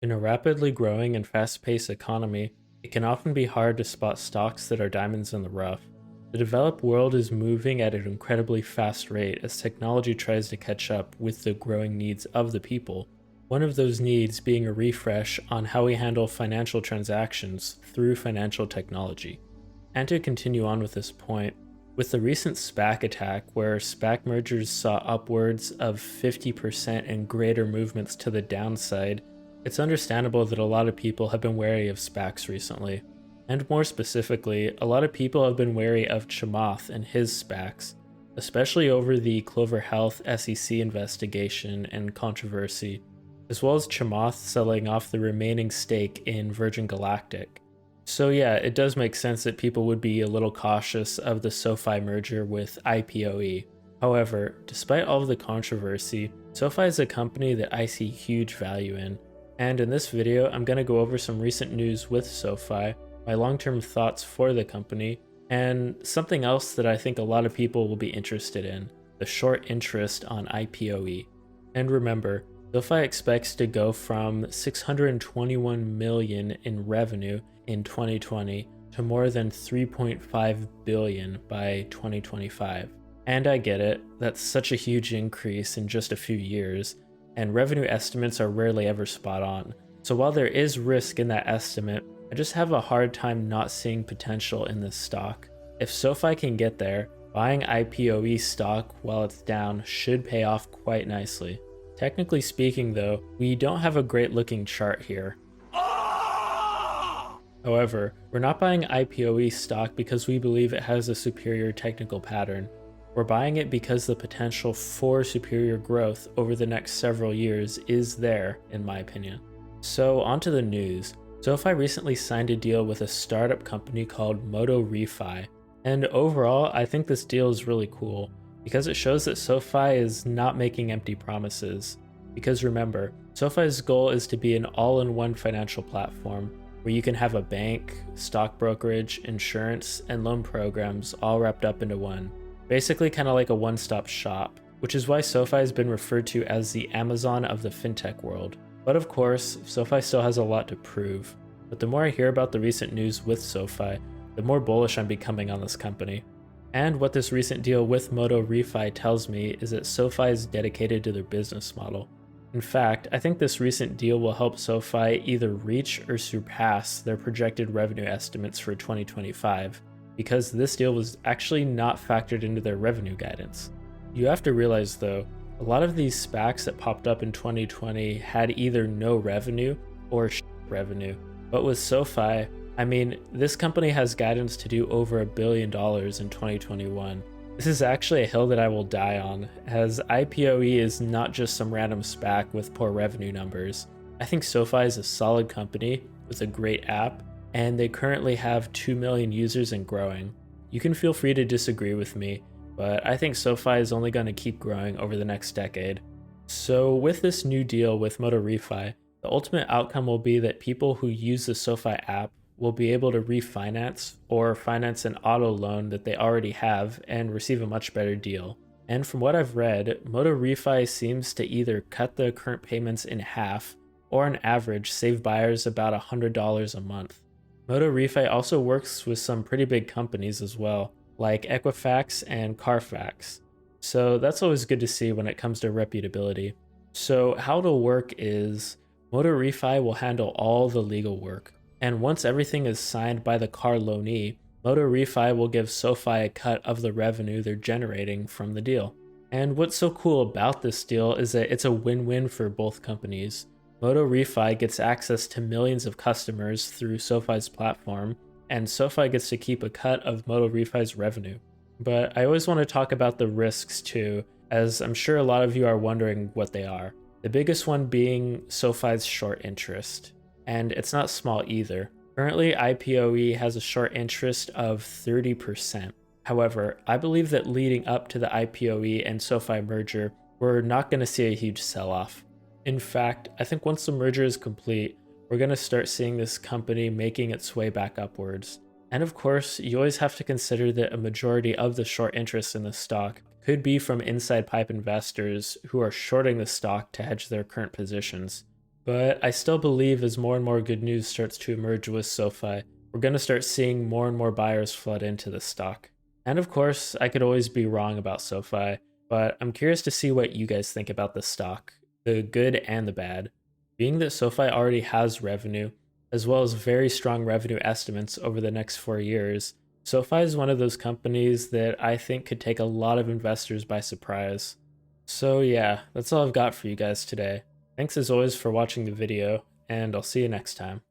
In a rapidly growing and fast-paced economy, it can often be hard to spot stocks that are diamonds in the rough. The developed world is moving at an incredibly fast rate as technology tries to catch up with the growing needs of the people. One of those needs being a refresh on how we handle financial transactions through financial technology. And to continue on with this point, with the recent SPAC attack where SPAC mergers saw upwards of 50% and greater movements to the downside, it's understandable that a lot of people have been wary of SPACs recently. And more specifically, a lot of people have been wary of Chamath and his SPACs, especially over the Clover Health SEC investigation and controversy, as well as Chamath selling off the remaining stake in Virgin Galactic. So yeah, it does make sense that people would be a little cautious of the SoFi merger with IPOE. However, despite all of the controversy, SoFi is a company that I see huge value in. And in this video, I'm going to go over some recent news with SoFi, my long-term thoughts for the company, and something else that I think a lot of people will be interested in, the short interest on IPOE. And remember, SoFi expects to go from 621 million in revenue in 2020 to more than 3.5 billion by 2025. And I get it, that's such a huge increase in just a few years, and revenue estimates are rarely ever spot on. So while there is risk in that estimate, I just have a hard time not seeing potential in this stock. If SoFi can get there, buying IPOE stock while it's down should pay off quite nicely. Technically speaking though, we don't have a great looking chart here. However, we're not buying IPOE stock because we believe it has a superior technical pattern. We're buying it because the potential for superior growth over the next several years is there, in my opinion. So onto the news. SoFi recently signed a deal with a startup company called MotoReFi. And overall, I think this deal is really cool because it shows that SoFi is not making empty promises. Because remember, SoFi's goal is to be an all-in-one financial platform where you can have a bank, stock brokerage, insurance, and loan programs all wrapped up into one. Basically kind of like a one-stop shop, which is why SoFi has been referred to as the Amazon of the FinTech world. But of course, SoFi still has a lot to prove. But the more I hear about the recent news with SoFi, the more bullish I'm becoming on this company. And what this recent deal with MotoReFi tells me is that SoFi is dedicated to their business model. In fact, I think this recent deal will help SoFi either reach or surpass their projected revenue estimates for 2025, because this deal was actually not factored into their revenue guidance. You have to realize though, a lot of these SPACs that popped up in 2020 had either no revenue or revenue. But with SoFi, I mean, this company has guidance to do over $1 billion in 2021. This is actually a hill that I will die on, as IPOE is not just some random SPAC with poor revenue numbers. I think SoFi is a solid company with a great app, and they currently have 2 million users and growing. You can feel free to disagree with me, but I think SoFi is only going to keep growing over the next decade. So with this new deal with MotoReFi, the ultimate outcome will be that people who use the SoFi app will be able to refinance or finance an auto loan that they already have and receive a much better deal. And from what I've read, MotoReFi seems to either cut the current payments in half or on average save buyers about $100 a month. MotoReFi also works with some pretty big companies as well, like Equifax and Carfax. So that's always good to see when it comes to reputability. So how it'll work is MotoReFi will handle all the legal work. And once everything is signed by the car loanee, MotoReFi will give SoFi a cut of the revenue they're generating from the deal. And what's so cool about this deal is that it's a win-win for both companies. MotoReFi gets access to millions of customers through SoFi's platform, and SoFi gets to keep a cut of MotoReFi's revenue. But I always want to talk about the risks too, as I'm sure a lot of you are wondering what they are. The biggest one being SoFi's short interest. And it's not small either. Currently, IPOE has a short interest of 30%. However, I believe that leading up to the IPOE and SoFi merger, we're not going to see a huge sell-off. In fact, I think once the merger is complete, we're going to start seeing this company making its way back upwards. And of course, you always have to consider that a majority of the short interest in the stock could be from inside pipe investors who are shorting the stock to hedge their current positions. But I still believe as more and more good news starts to emerge with SoFi, we're going to start seeing more and more buyers flood into the stock. And of course, I could always be wrong about SoFi, but I'm curious to see what you guys think about the stock, the good and the bad. Being that SoFi already has revenue, as well as very strong revenue estimates over the next 4 years, SoFi is one of those companies that I think could take a lot of investors by surprise. So yeah, that's all I've got for you guys today. Thanks as always for watching the video, and I'll see you next time.